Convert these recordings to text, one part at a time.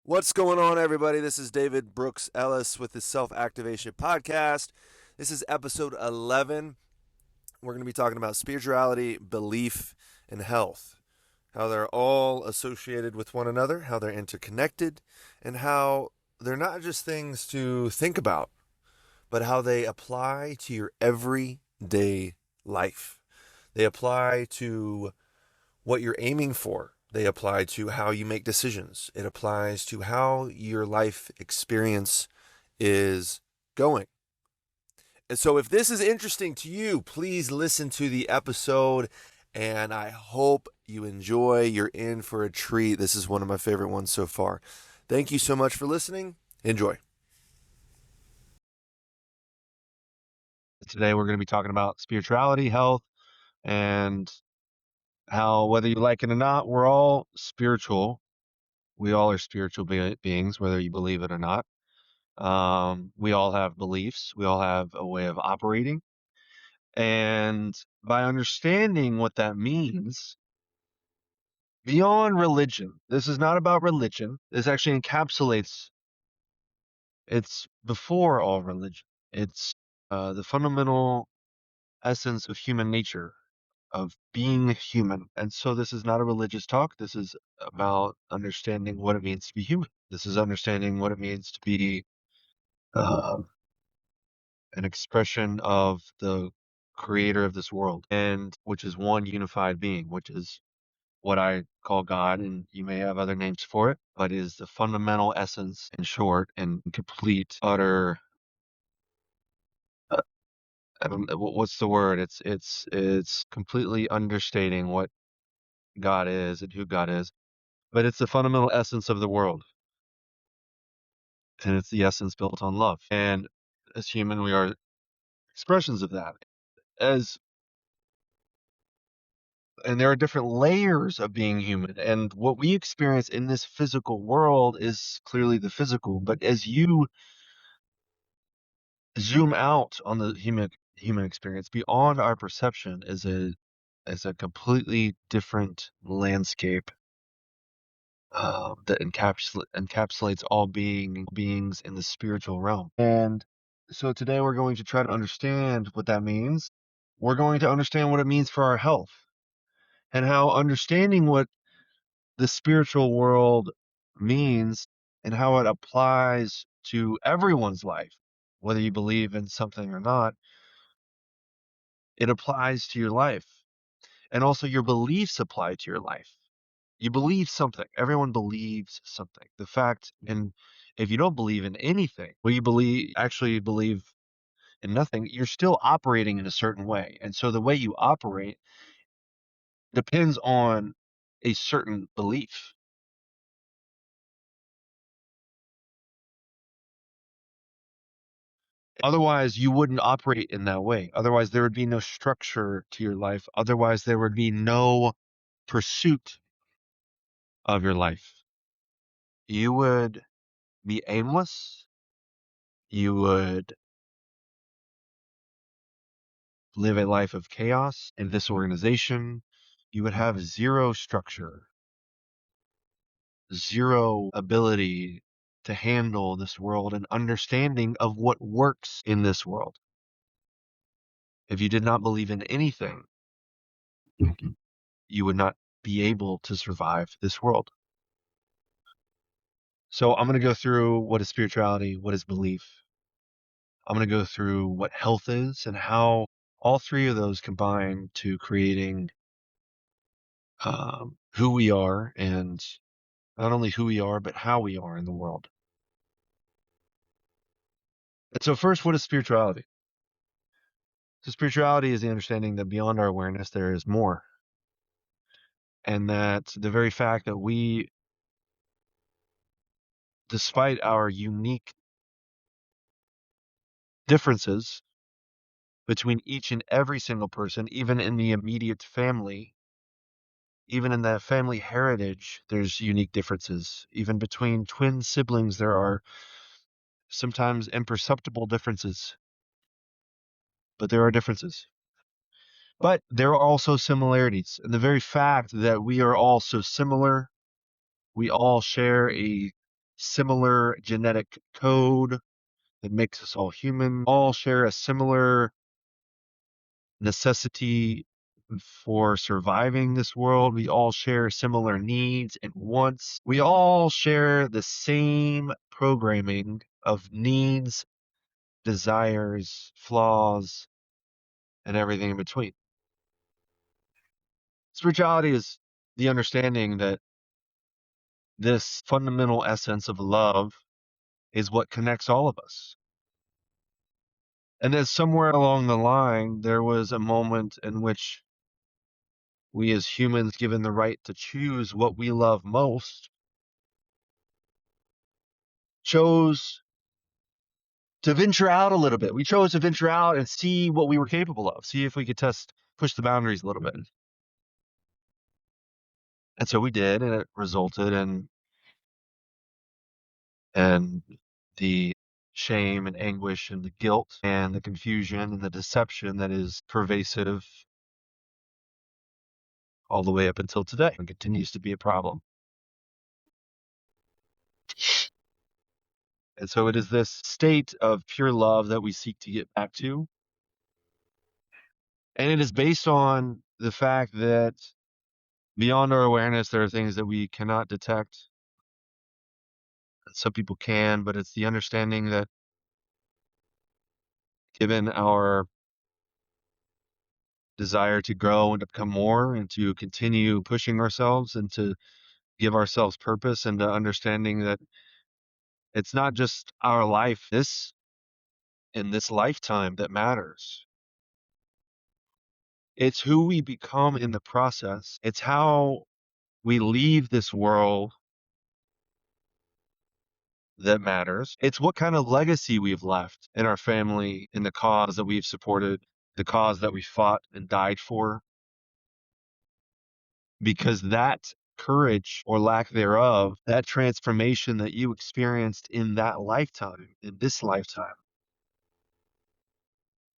What's going on, everybody? This is David Brooks Ellis with the Self Activation Podcast. This is episode 11. We're going to be talking about spirituality, belief, and health. How they're all associated with one another, how they're interconnected, and how they're not just things to think about, but how they apply to your everyday life. They apply to what you're aiming for. They apply to how you make decisions. It applies to how your life experience is going. And so, if this is interesting to you, please listen to the episode. And I hope you enjoy. You're in for a treat. This is one of my favorite ones so far. Thank you so much for listening. Enjoy. Today, we're going to be talking about spirituality, health, and how, whether you like it or not, we're all spiritual. We all are spiritual beings, whether you believe it or not. We all have beliefs. We all have a way of operating. And by understanding what that means, beyond religion, this is not about religion. This actually encapsulates, it's before all religion. It's the fundamental essence of human nature, of being human. And so this is not a religious talk. This is about understanding what it means to be human. This is understanding what it means to be uh, an expression of the creator of this world, and which is one unified being, which is what I call God, and you may have other names for it, but is the fundamental essence, in short, and complete, utter. Uh, I don't, what's the word? It's completely understating what God is and who God is, but it's the fundamental essence of the world, and it's the essence built on love. And as human, we are expressions of that. As and there are different layers of being human, and what we experience in this physical world is clearly the physical, but as you zoom out on the human experience beyond our perception is a completely different landscape that encapsulates all beings in the spiritual realm. And so today we're going to try to understand what that means. We're going to understand what it means for our health, and how understanding what the spiritual world means and how it applies to everyone's life, whether you believe in something or not, it applies to your life. And also your beliefs apply to your life. You believe something. Everyone believes something. The fact, and if you don't believe in anything, well, actually believe in nothing, you're still operating in a certain way. And so the way you operate depends on a certain belief. Otherwise, you wouldn't operate in that way. Otherwise, there would be no structure to your life. Otherwise, there would be no pursuit of your life. You would be aimless. You would live a life of chaos in this organization. You would have zero structure, zero ability to handle this world and understanding of what works in this world. If you did not believe in anything, you would not be able to survive this world. So I'm going to go through what is spirituality, what is belief. I'm going to go through what health is and how all three of those combine to creating who we are, and not only who we are, but how we are in the world. And so first, what is spirituality? So spirituality is the understanding that beyond our awareness, there is more. And that the very fact that we, despite our unique differences between each and every single person, even in the immediate family, even in that family heritage, there's unique differences. Even between twin siblings, there are sometimes imperceptible differences, but there are differences. But there are also similarities. And the very fact that we are all so similar, we all share a similar genetic code that makes us all human, all share a similar necessity for surviving this world. We all share similar needs and wants. We all share the same programming of needs, desires, flaws, and everything in between. Spirituality is the understanding that this fundamental essence of love is what connects all of us. And that somewhere along the line, there was a moment in which we as humans, given the right to choose what we love most, chose to venture out a little bit. We chose to venture out and see what we were capable of, see if we could push the boundaries a little bit. And so we did, and it resulted in the shame and anguish and the guilt and the confusion and the deception that is pervasive all the way up until today and continues to be a problem. And so it is this state of pure love that we seek to get back to. And it is based on the fact that beyond our awareness, there are things that we cannot detect. Some people can, but it's the understanding that given our desire to grow and to become more and to continue pushing ourselves and to give ourselves purpose and the understanding that it's not just our life in this lifetime that matters. It's who we become in the process. It's how we leave this world that matters. It's what kind of legacy we've left in our family, in the cause that we've supported, the cause that we fought and died for. Because that courage or lack thereof, that transformation that you experienced in that lifetime, in this lifetime,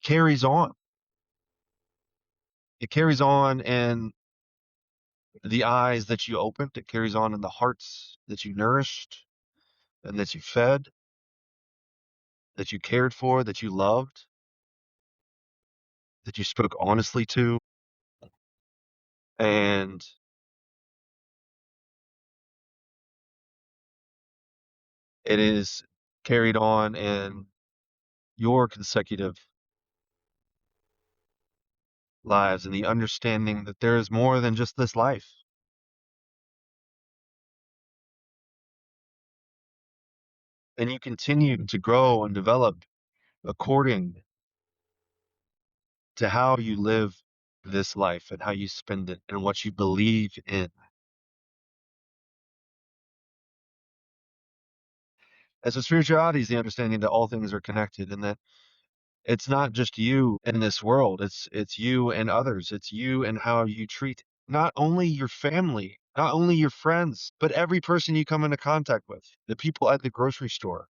carries on. It carries on in the eyes that you opened. It carries on in the hearts that you nourished and that you fed, that you cared for, that you loved, that you spoke honestly to. And it is carried on in your consecutive lives and the understanding that there is more than just this life. And you continue to grow and develop according to how you live this life and how you spend it and what you believe in. And so spirituality is the understanding that all things are connected and that it's not just you in this world. It's you and others. It's you and how you treat not only your family, not only your friends, but every person you come into contact with. The people at the grocery store,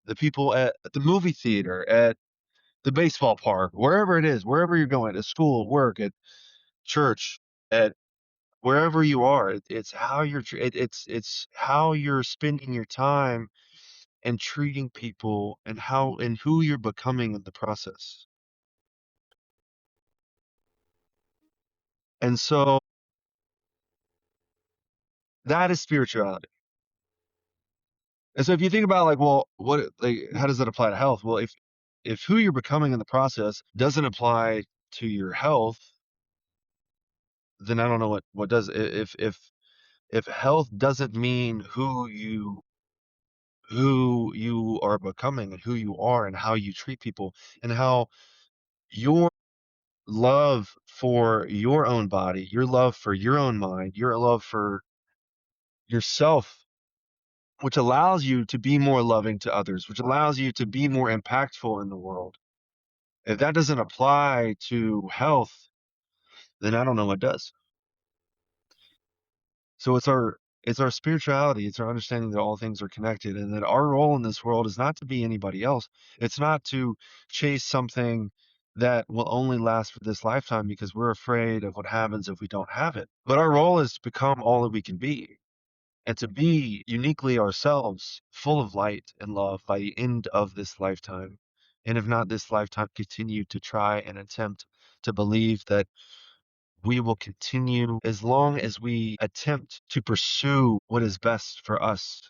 the people at the movie theater, at the baseball park, wherever it is, wherever you're going, at school, work, at church, at wherever you are. It's how it's how you're spending your time and treating people and how and who you're becoming in the process. And so that is spirituality. And so if you think about like, well, how does that apply to health? Well, if who you're becoming in the process doesn't apply to your health, then I don't know what does. If health doesn't mean who you are becoming and who you are and how you treat people and how your love for your own body, your love for your own mind, your love for yourself, which allows you to be more loving to others, which allows you to be more impactful in the world. If that doesn't apply to health, then I don't know what does. So it's our spirituality, it's our understanding that all things are connected and that our role in this world is not to be anybody else. It's not to chase something that will only last for this lifetime because we're afraid of what happens if we don't have it. But our role is to become all that we can be. and to be uniquely ourselves, full of light and love by the end of this lifetime. And if not this lifetime, continue to try and attempt to believe that we will continue as long as we attempt to pursue what is best for us.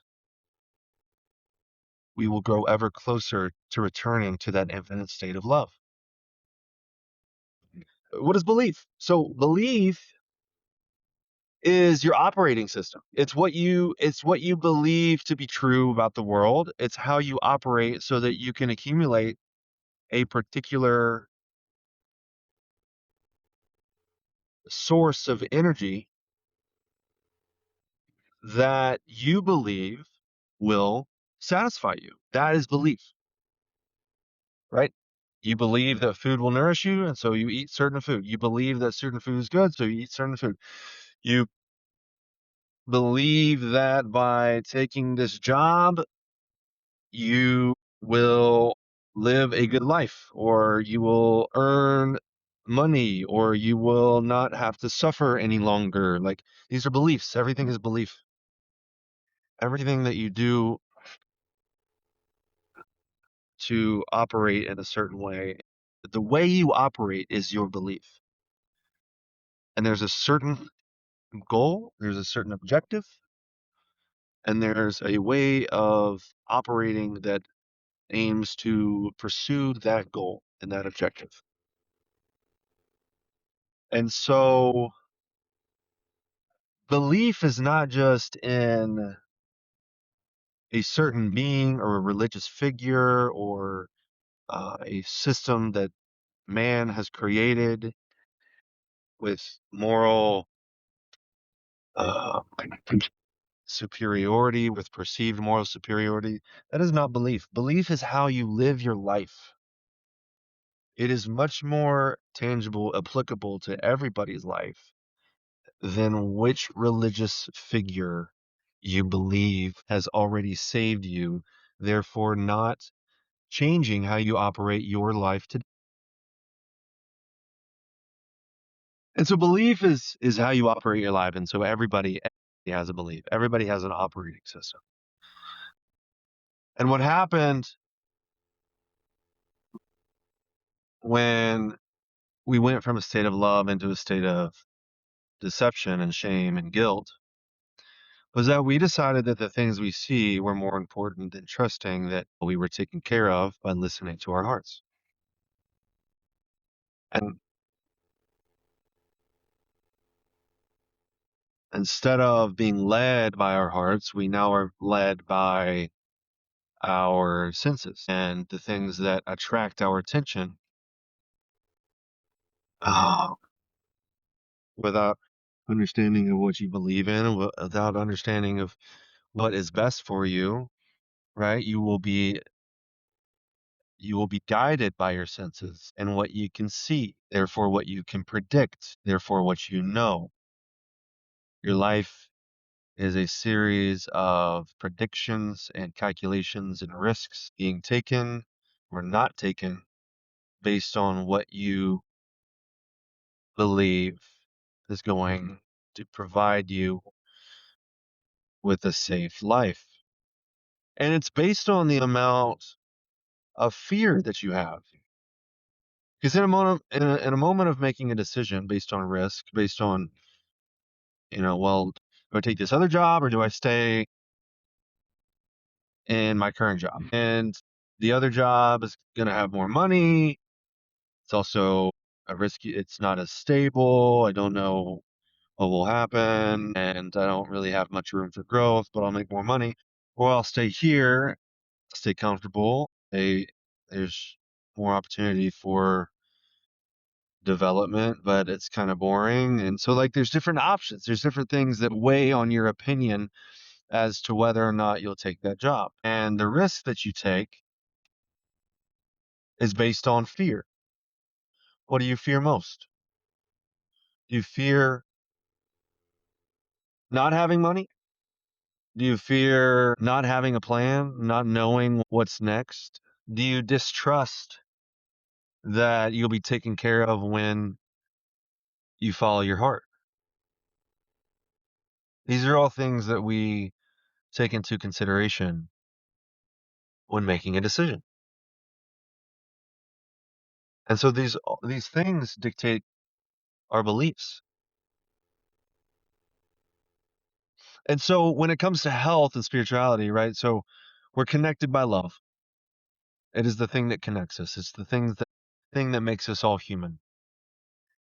We will grow ever closer to returning to that infinite state of love. What is belief? So belief is your operating system. It's what you believe to be true about the world. It's how you operate so that you can accumulate a particular source of energy that you believe will satisfy you. That is belief, right? You believe that food will nourish you, and so you eat certain food. You believe that certain food is good, so you eat certain food. You believe that by taking this job, you will live a good life, or you will earn money, or you will not have to suffer any longer. Like, these are beliefs. Everything is belief. Everything that you do to operate in a certain way, the way you operate is your belief. And there's a certain goal, there's a certain objective, and there's a way of operating that aims to pursue that goal and that objective. And so belief is not just in a certain being or a religious figure or a system that man has created with moral uh, superiority, with perceived moral superiority. That is not belief. Belief is how you live your life. It is much more tangible, applicable to everybody's life than which religious figure you believe has already saved you, therefore not changing how you operate your life today. And so belief is how you operate your life. And so everybody has a belief. Everybody has an operating system. And what happened when we went from a state of love into a state of deception and shame and guilt was that we decided that the things we see were more important than trusting that we were taken care of by listening to our hearts. And instead of being led by our hearts, we now are led by our senses and the things that attract our attention uh, without understanding of what you believe in, without understanding of what is best for you, right? You will be guided by your senses and what you can see, therefore what you can predict, therefore what you know. Your life is a series of predictions and calculations and risks being taken or not taken based on what you believe is going to provide you with a safe life. And it's based on the amount of fear that you have. Because in a moment of making a decision based on risk, based on, well, do I take this other job or do I stay in my current job? And the other job is going to have more money. It's also a risky, it's not as stable. I don't know what will happen, and I don't really have much room for growth, but I'll make more money. Or I'll stay here, stay comfortable. There's more opportunity for development, but it's kind of boring. And so, like, there's different options. There's different things that weigh on your opinion as to whether or not you'll take that job. And the risk that you take is based on fear. What do you fear most? Do you fear not having money? Do you fear not having a plan, not knowing what's next? Do you distrust that you'll be taken care of when you follow your heart? These are all things that we take into consideration when making a decision. And so these things dictate our beliefs. And so when it comes to health and spirituality, right? So we're connected by love. It is the thing that connects us. It's the thing that makes us all human.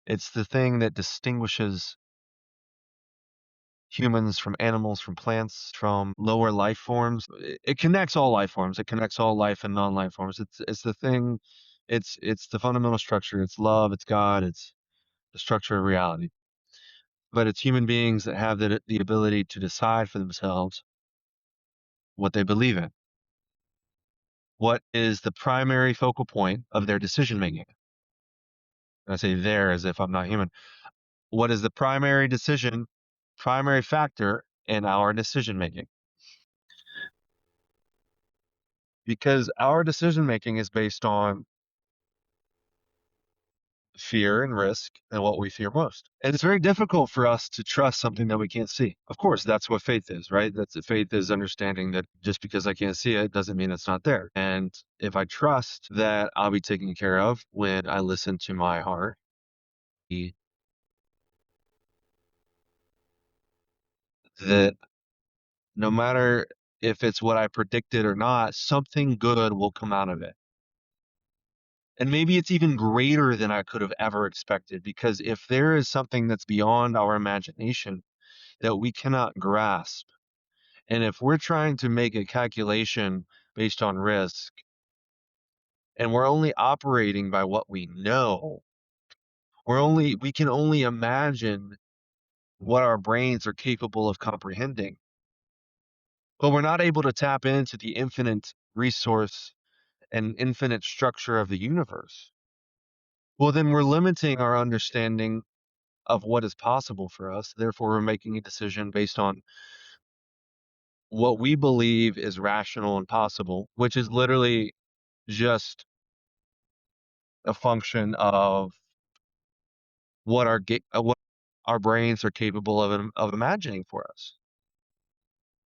It's the thing that distinguishes humans from animals, from plants, from lower life forms. It connects all life forms. It connects all life and non-life forms. It's the thing. It's the fundamental structure. It's love. It's God. It's the structure of reality. But it's human beings that have the ability to decide for themselves what they believe in. What is the primary focal point of their decision making? And I say there as if I'm not human. What is the primary factor in our decision making? Because our decision making is based on fear and risk and what we fear most. And it's very difficult for us to trust something that we can't see. Of course, that's what faith is, right? Faith is understanding that just because I can't see it doesn't mean it's not there. And if I trust that I'll be taken care of when I listen to my heart, that no matter if it's what I predicted or not, something good will come out of it. And maybe it's even greater than I could have ever expected, because if there is something that's beyond our imagination that we cannot grasp, and if we're trying to make a calculation based on risk, and we're only operating by what we know, we can only imagine what our brains are capable of comprehending. But we're not able to tap into the infinite resource and infinite structure of the universe. Well, then we're limiting our understanding of what is possible for us. Therefore, we're making a decision based on what we believe is rational and possible, which is literally just a function of what our brains are capable of imagining for us.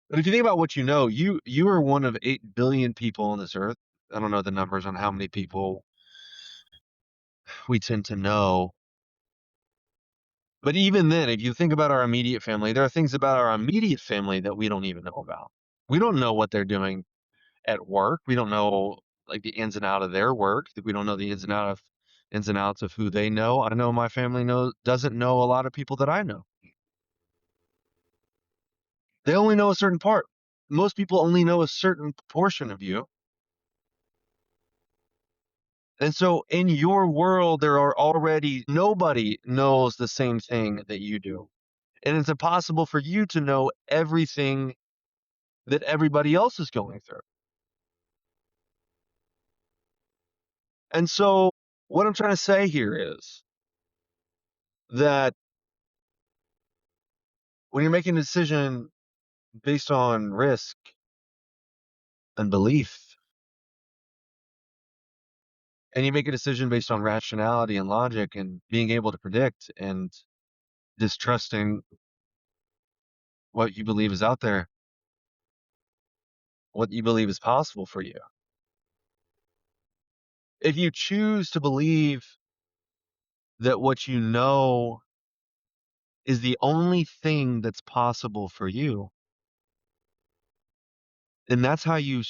But if you think about what you are one of 8 billion people on this earth. I don't know the numbers on how many people we tend to know. But even then, if you think about our immediate family, there are things about our immediate family that we don't even know about. We don't know what they're doing at work. We don't know like the ins and out of their work. We don't know the ins and outs of who they know. I know my family doesn't know a lot of people that I know. They only know a certain part. Most people only know a certain portion of you. And so in your world, there are already nobody knows the same thing that you do. And it's impossible for you to know everything that everybody else is going through. And so what I'm trying to say here is that when you're making a decision based on risk and belief, and you make a decision based on rationality and logic and being able to predict and distrusting what you believe is out there, what you believe is possible for you. If you choose to believe that what you know is the only thing that's possible for you, then that's how you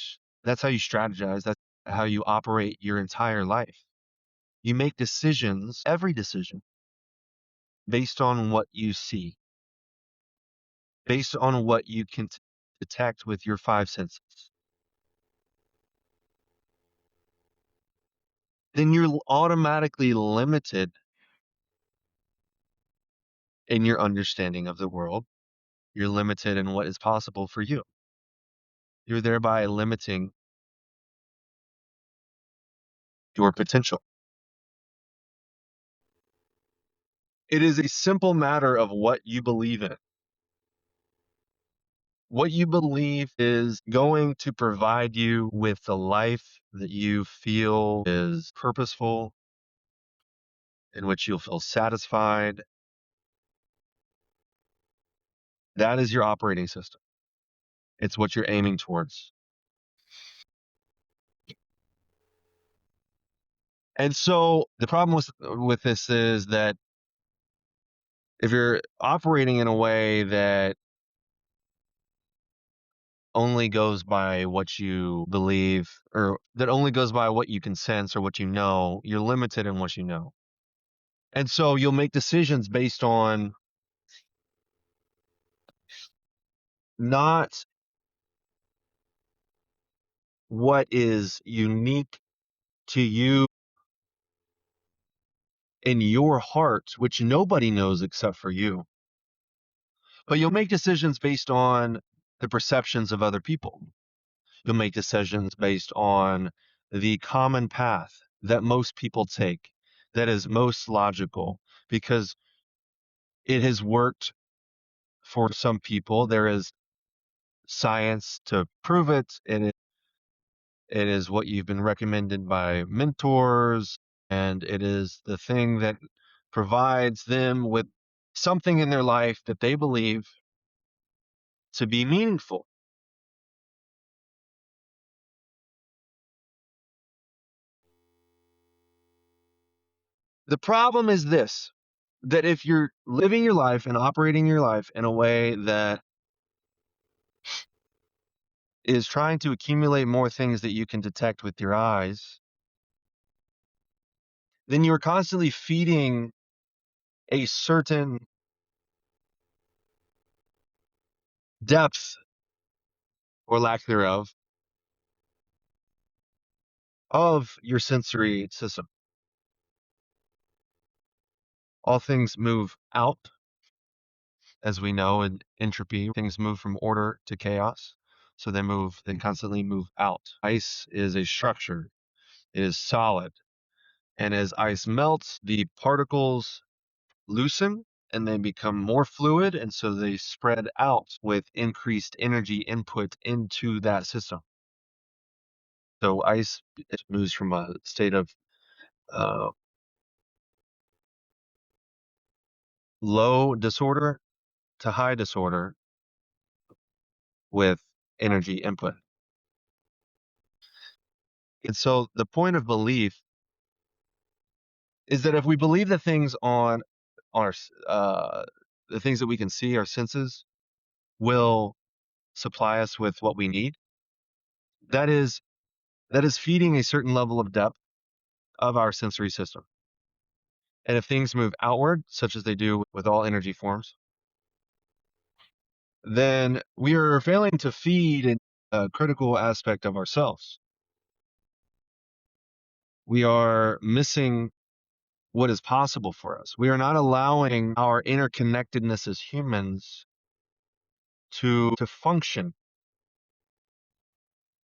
strategize. That's how you operate your entire life. You make decisions, every decision, based on what you see, based on what you can detect with your five senses. Then you're automatically limited in your understanding of the world. You're limited in what is possible for you. You're thereby limiting your potential. It is a simple matter of what you believe in. What you believe is going to provide you with the life that you feel is purposeful, in which you'll feel satisfied, That is your operating system. It's what you're aiming towards. And so the problem with this is that if you're operating in a way that only goes by what you believe, or that only goes by what you can sense or what you know, you're limited in what you know. And so you'll make decisions based on not what is unique to you in your heart, which nobody knows except for you. But you'll make decisions based on the perceptions of other people. You'll make decisions based on the common path that most people take, that is most logical, because it has worked for some people. There is science to prove it, and it is what you've been recommended by mentors, and it is the thing that provides them with something in their life that they believe to be meaningful. The problem is this, that if you're living your life and operating your life in a way that is trying to accumulate more things that you can detect with your eyes, then you're constantly feeding a certain depth or lack thereof of your sensory system. All things move out, as we know in entropy. Things move from order to chaos. So they constantly move out. Ice is a structure, it is solid. And as ice melts, the particles loosen and they become more fluid. And so they spread out with increased energy input into that system. So ice, it moves from a state of uh, low disorder to high disorder with energy input. And so the point of belief is that if we believe the things on our the things that we can see, our senses will supply us with what we need. That is that is feeding a certain level of depth of our sensory system. And if things move outward, such as they do with all energy forms, then we are failing to feed a critical aspect of ourselves. We are missing what is possible for us. We are not allowing our interconnectedness as humans to function.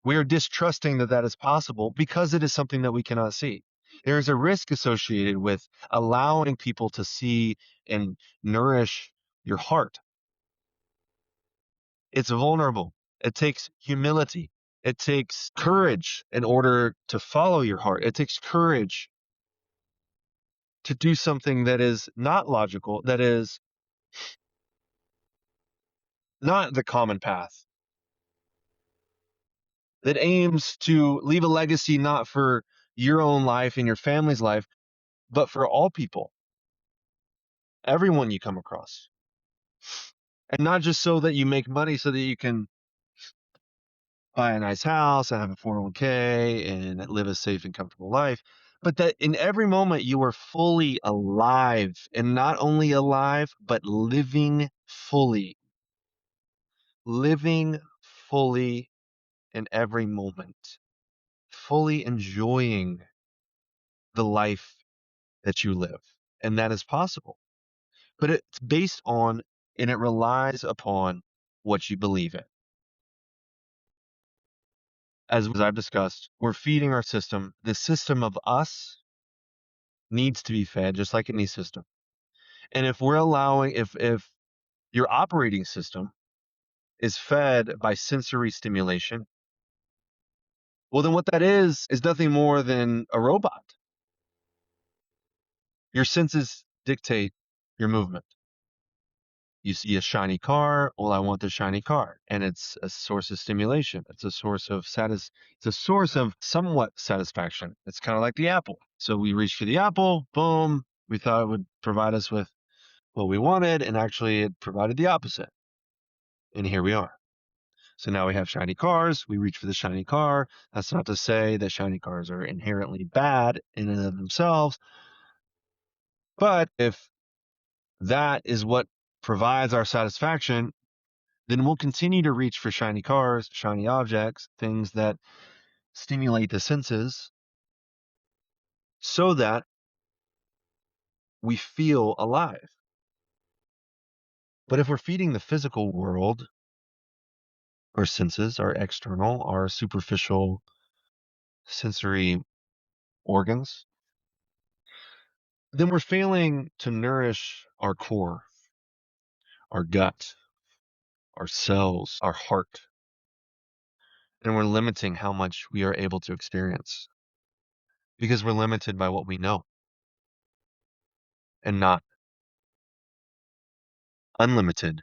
We are distrusting that that is possible because it is something that we cannot see. There is a risk associated with allowing people to see and nourish your heart. It's vulnerable. It takes humility. It takes courage in order to follow your heart. It takes courage to do something that is not logical, that is not the common path, that aims to leave a legacy not for your own life and your family's life, but for all people, everyone you come across. And not just so that you make money so that you can buy a nice house and have a 401k and live a safe and comfortable life, but that in every moment you are fully alive, and not only alive, but living fully in every moment, fully enjoying the life that you live. And that is possible. But it's based on and it relies upon what you believe in. As I've discussed, we're feeding our system. The system of us needs to be fed just like any system. And if we're allowing, if your operating system is fed by sensory stimulation, well, then what that is nothing more than a robot. Your senses dictate your movement. You see a shiny car, well, I want the shiny car. And it's a source of stimulation. It's a source of it's a source of somewhat satisfaction. It's kind of like the apple. So we reach for the apple, boom. We thought it would provide us with what we wanted, and actually it provided the opposite. And here we are. So now we have shiny cars. We reach for the shiny car. That's not to say that shiny cars are inherently bad in and of themselves. But if that is what provides our satisfaction, then we'll continue to reach for shiny cars, shiny objects, things that stimulate the senses so that we feel alive. But if we're feeding the physical world, our senses, our external, our superficial sensory organs, then we're failing to nourish our core, our gut, our cells, our heart, and we're limiting how much we are able to experience because we're limited by what we know and not unlimited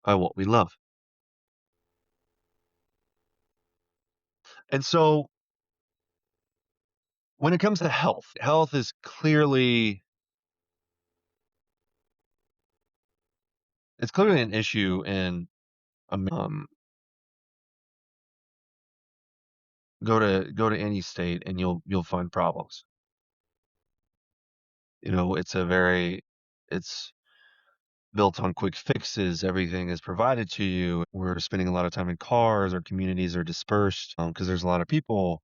by what we love. And so when it comes to health, health is clearly it's clearly an issue in go to any state and you'll find problems. It's built on quick fixes. Everything is provided to you. We're spending a lot of time in cars. Our communities are dispersed because there's a lot of people,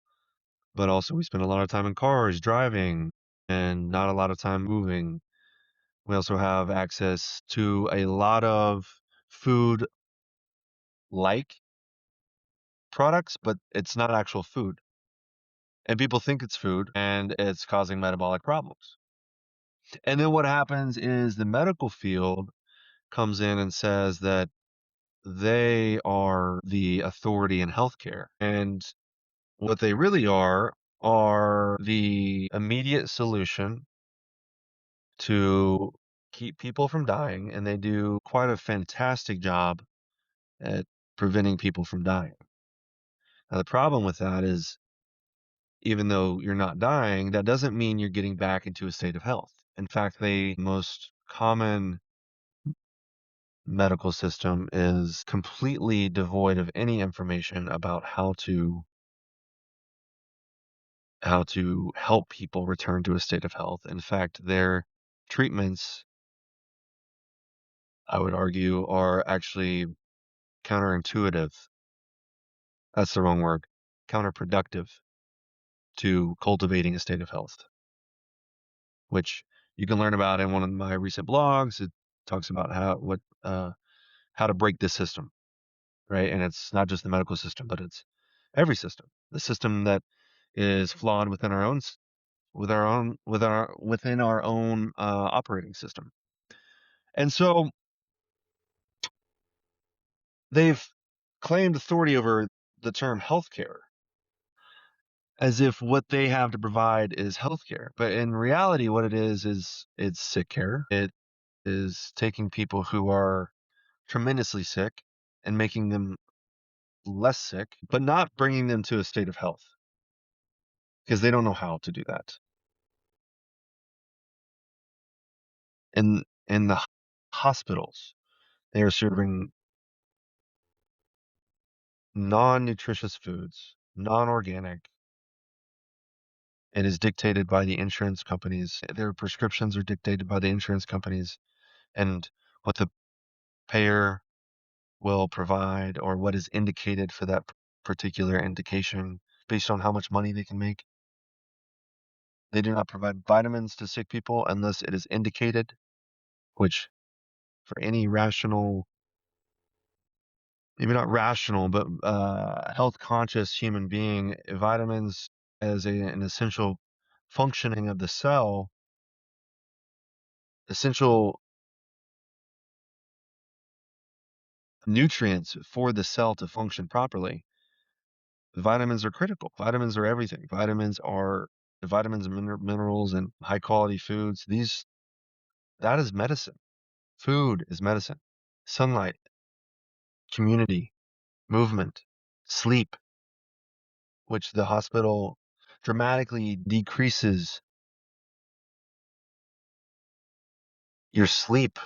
but also we spend a lot of time in cars driving and not a lot of time moving. We also have access to a lot of food like products, but it's not actual food. And people think it's food and it's causing metabolic problems. And then what happens is the medical field comes in and says that they are the authority in healthcare. And what they really are the immediate solution to keep people from dying. And they do quite a fantastic job at preventing people from dying. Now, the problem with that is even though you're not dying, that doesn't mean you're getting back into a state of health. In fact, the most common medical system is completely devoid of any information about how to help people return to a state of health. In fact, their treatments, I would argue, are actually counterintuitive. That's the wrong word. Counterproductive to cultivating a state of health, which you can learn about in one of my recent blogs. It talks about how to break this system, right? And it's not just the medical system, but it's every system. The system that is flawed within our own within our own operating system. And so they've claimed authority over the term healthcare as if what they have to provide is healthcare. But in reality, what it is it's sick care. It is taking people who are tremendously sick and making them less sick, but not bringing them to a state of health because they don't know how to do that. In the hospitals, they are serving non-nutritious foods, non-organic. It is dictated by the insurance companies. Their prescriptions are dictated by the insurance companies and what the payer will provide or what is indicated for that particular indication based on how much money they can make. They do not provide vitamins to sick people unless it is indicated, which for any rational, maybe not rational, but health conscious human being, vitamins as an essential functioning of the cell, essential nutrients for the cell to function properly. Vitamins are critical. Vitamins are everything. Vitamins and minerals and high quality foods. That is medicine. Food is medicine. Sunlight, community, movement, sleep, which the hospital dramatically decreases your sleep,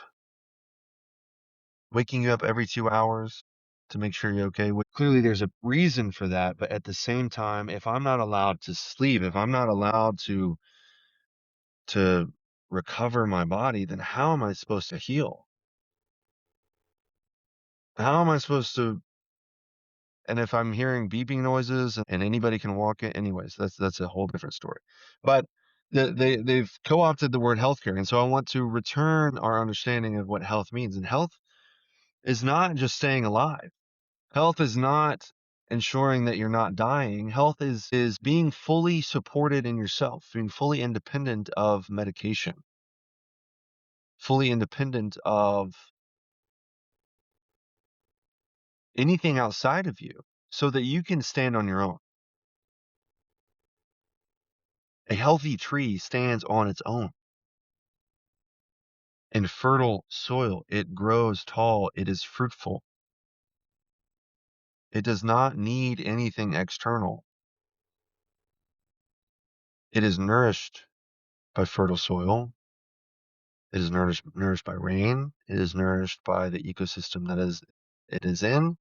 waking you up every 2 hours to make sure you're okay. Clearly, there's a reason for that. But at the same time, if I'm not allowed to sleep, if I'm not allowed to recover my body, then how am I supposed to heal? How am I supposed to? And if I'm hearing beeping noises and anybody can walk in, anyways, that's a whole different story. But they've co-opted the word healthcare, and so I want to return our understanding of what health means. And health is not just staying alive. Health is not ensuring that you're not dying. Health is being fully supported in yourself, being fully independent of medication, fully independent of anything outside of you, so that you can stand on your own. A healthy tree stands on its own. In fertile soil, it grows tall, it is fruitful. It does not need anything external. It is nourished by fertile soil. It is nourished by rain. It is nourished by the ecosystem it is in.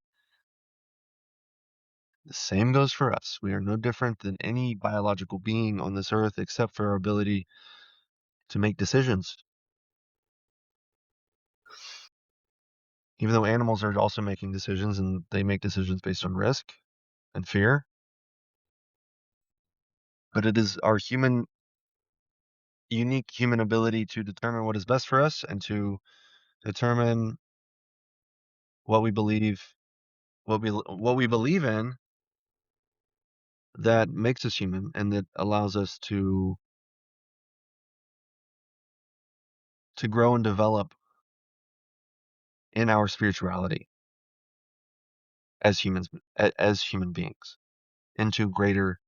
The same goes for us. We are no different than any biological being on this earth except for our ability to make decisions. Even though animals are also making decisions, and they make decisions based on risk and fear. But it is our unique human ability to determine what is best for us and to determine what we believe, what we believe in, that makes us human and that allows us to grow and develop in our spirituality as humans, as human beings, into greater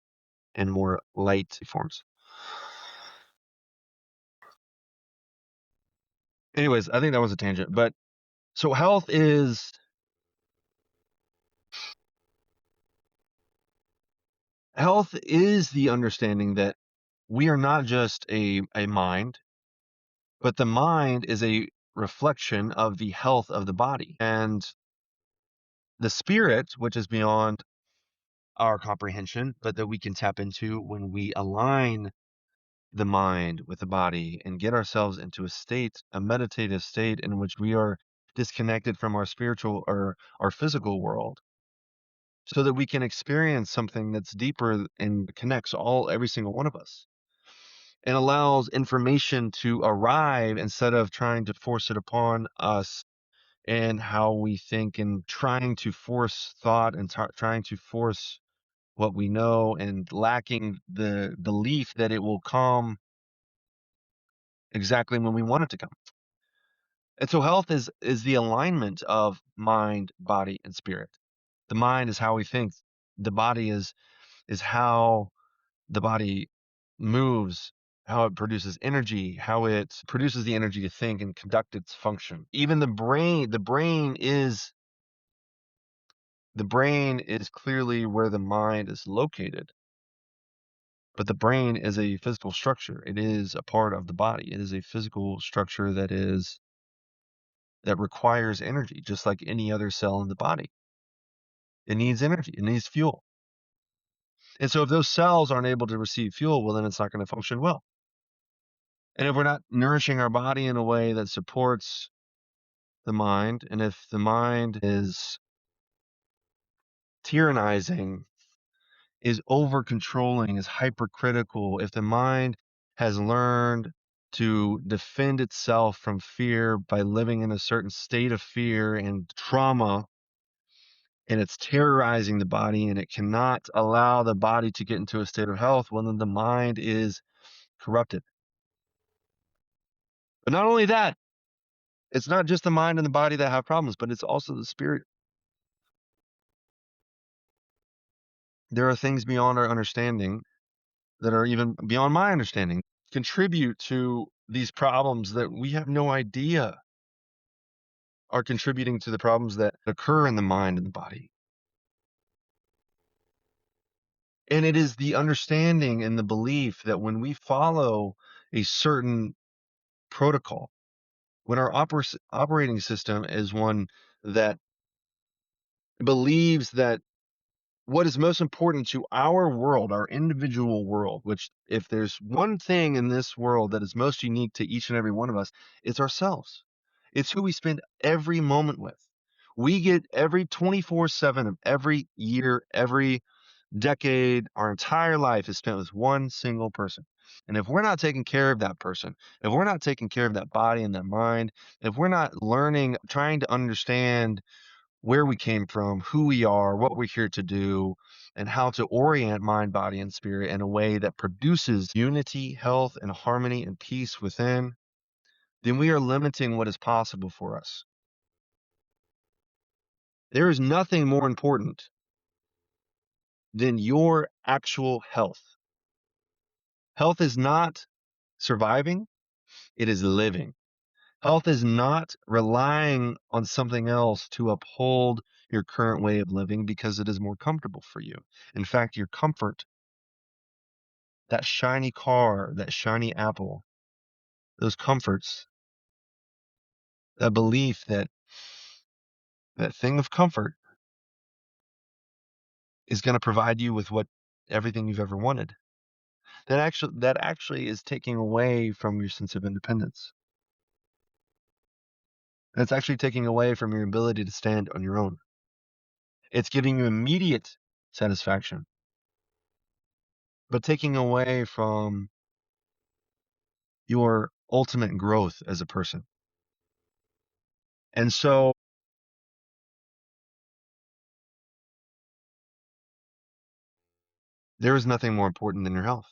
and more light forms. Anyways, I think that was a tangent, but so health is the understanding that we are not just a mind, but the mind is a reflection of the health of the body. And the spirit, which is beyond our comprehension, but that we can tap into when we align the mind with the body and get ourselves into a meditative state in which we are disconnected from our spiritual or our physical world, so that we can experience something that's deeper and connects every single one of us, and allows information to arrive instead of trying to force it upon us and how we think, and trying to force thought and trying to force what we know, and lacking the belief that it will come exactly when we want it to come. And so health is the alignment of mind, body, and spirit. The mind is how we think. The body is how the body moves, how it produces energy, how it produces the energy to think and conduct its function. Even the brain is clearly where the mind is located. But the brain is a physical structure. It is a part of the body. It is a physical structure that requires energy, just like any other cell in the body. It needs energy. It needs fuel. And so if those cells aren't able to receive fuel, well, then it's not going to function well. And if we're not nourishing our body in a way that supports the mind, and if the mind is tyrannizing, is over controlling, is hypercritical, if the mind has learned to defend itself from fear by living in a certain state of fear and trauma, and it's terrorizing the body, and it cannot allow the body to get into a state of health, well, then the mind is corrupted. But not only that, it's not just the mind and the body that have problems, but it's also the spirit. There are things beyond our understanding, that are even beyond my understanding, contribute to these problems that we have no idea are contributing to the problems that occur in the mind and the body. And it is the understanding and the belief that when we follow a certain protocol, when our operating system is one that believes that what is most important to our world, our individual world, which if there's one thing in this world that is most unique to each and every one of us, it's ourselves. It's who we spend every moment with. We get every 24/7 of every year, every decade, our entire life is spent with one single person. And if we're not taking care of that person, if we're not taking care of that body and that mind, if we're not learning, trying to understand where we came from, who we are, what we're here to do, and how to orient mind, body, and spirit in a way that produces unity, health, and harmony and peace within, then we are limiting what is possible for us. There is nothing more important than your actual health. Health is not surviving, it is living. Health is not relying on something else to uphold your current way of living because it is more comfortable for you. In fact, your comfort, that shiny car, that shiny apple, those comforts, that belief that that thing of comfort is going to provide you with what everything you've ever wanted. That actually is taking away from your sense of independence. That's actually taking away from your ability to stand on your own. It's giving you immediate satisfaction, but taking away from your ultimate growth as a person. And so there is nothing more important than your health.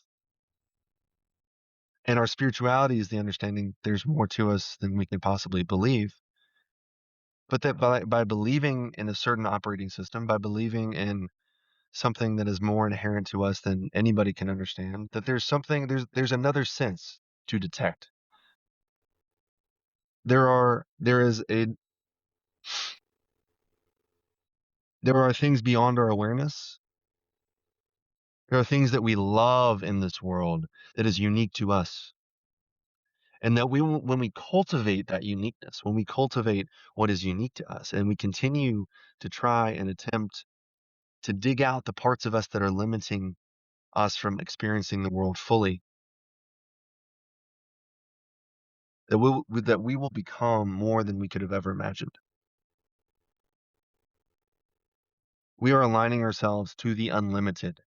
And our spirituality is the understanding there's more to us than we can possibly believe. But that by believing in a certain operating system, by believing in something that is more inherent to us than anybody can understand, that there's another sense to detect. There is a there are things beyond our awareness. There are things that we love in this world that is unique to us. And that when we cultivate that uniqueness, when we cultivate what is unique to us, and we continue to try and attempt to dig out the parts of us that are limiting us from experiencing the world fully, that we will become more than we could have ever imagined. We are aligning ourselves to the unlimited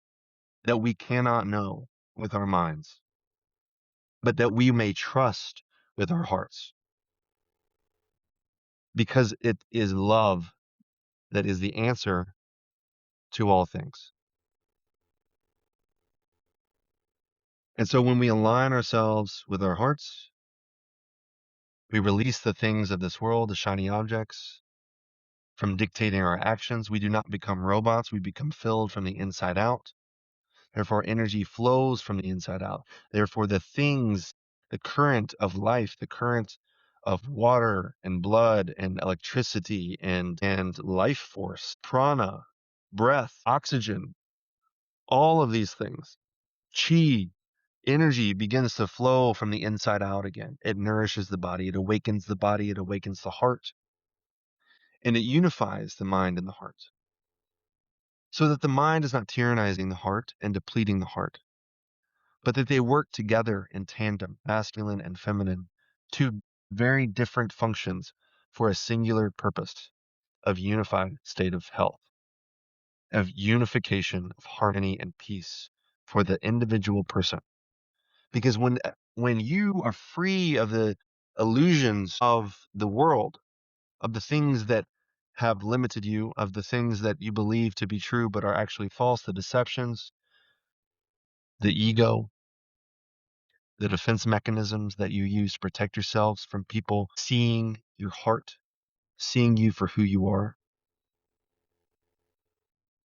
that we cannot know with our minds, but that we may trust with our hearts, because it is love that is the answer to all things. And so when we align ourselves with our hearts, we release the things of this world, the shiny objects, from dictating our actions. We do not become robots. We become filled from the inside out. Therefore, energy flows from the inside out. Therefore, the things, the current of life, the current of water and blood and electricity and life force, prana, breath, oxygen, all of these things, chi, energy begins to flow from the inside out again. It nourishes the body, it awakens the body, it awakens the heart, and it unifies the mind and the heart. So that the mind is not tyrannizing the heart and depleting the heart, but that they work together in tandem, masculine and feminine, two very different functions for a singular purpose of unified state of health, of unification, of harmony and peace for the individual person. Because when you are free of the illusions of the world, of the things that have limited you, of the things that you believe to be true but are actually false, the deceptions, the ego, the defense mechanisms that you use to protect yourselves from people seeing your heart, seeing you for who you are.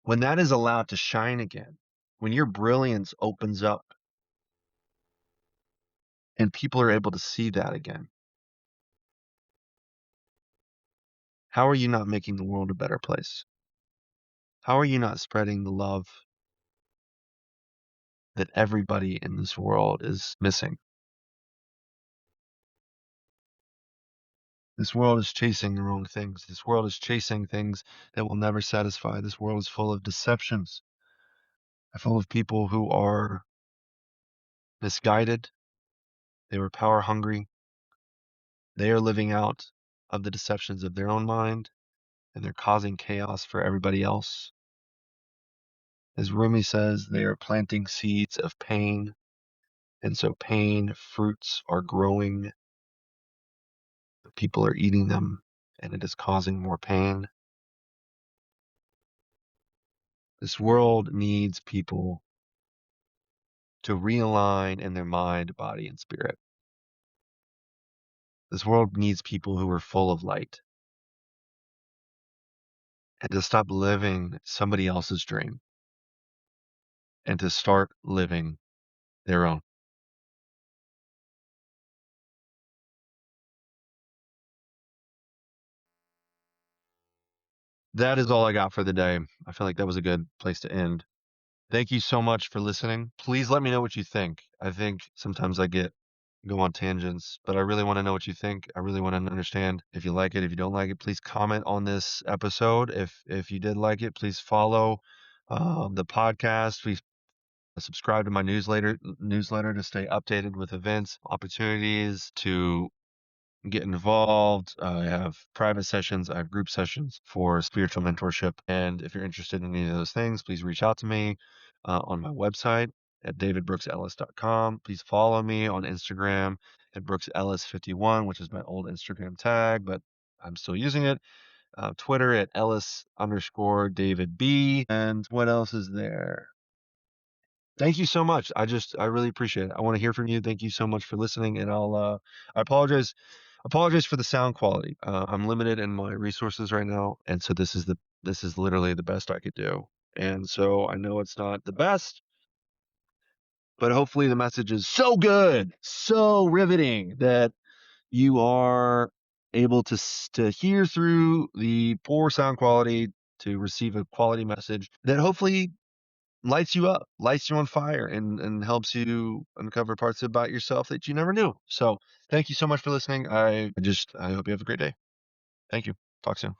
When that is allowed to shine again, when your brilliance opens up and people are able to see that again, How are you not making the world a better place? How are you not spreading the love that everybody in this world is missing? This world is chasing the wrong things. This world is chasing things that will never satisfy. This world is full of deceptions, full of people who are misguided. They were power hungry. They are living out of the deceptions of their own mind, and they're causing chaos for everybody else. As Rumi says, they are planting seeds of pain, and so pain fruits are growing. People are eating them, and it is causing more pain. This world needs people to realign in their mind, body, and spirit. This world needs people who are full of light and to stop living somebody else's dream and to start living their own. That is all I got for the day. I feel like that was a good place to end. Thank you so much for listening. Please let me know what you think. I think sometimes I go on tangents, but I really want to know what you think. I really want to understand if you like it. If you don't like it, please comment on this episode. If you did like it, please follow the podcast. Please subscribe to my newsletter to stay updated with events, opportunities to get involved. I have private sessions, I have group sessions for spiritual mentorship. And if you're interested in any of those things, please reach out to me on my website at davidbrooksellis.com. Please follow me on Instagram at brooksellis51, which is my old Instagram tag, but I'm still using it. Twitter at Ellis_David B. And what else is there? Thank you so much. I really appreciate it. I want to hear from you. Thank you so much for listening. And I apologize for the sound quality. I'm limited in my resources right now. And so this is literally the best I could do. And so I know it's not the best, but hopefully the message is so good, so riveting that you are able to hear through the poor sound quality to receive a quality message that hopefully lights you up, lights you on fire, and helps you uncover parts about yourself that you never knew. So thank you so much for listening. I hope you have a great day. Thank you. Talk soon.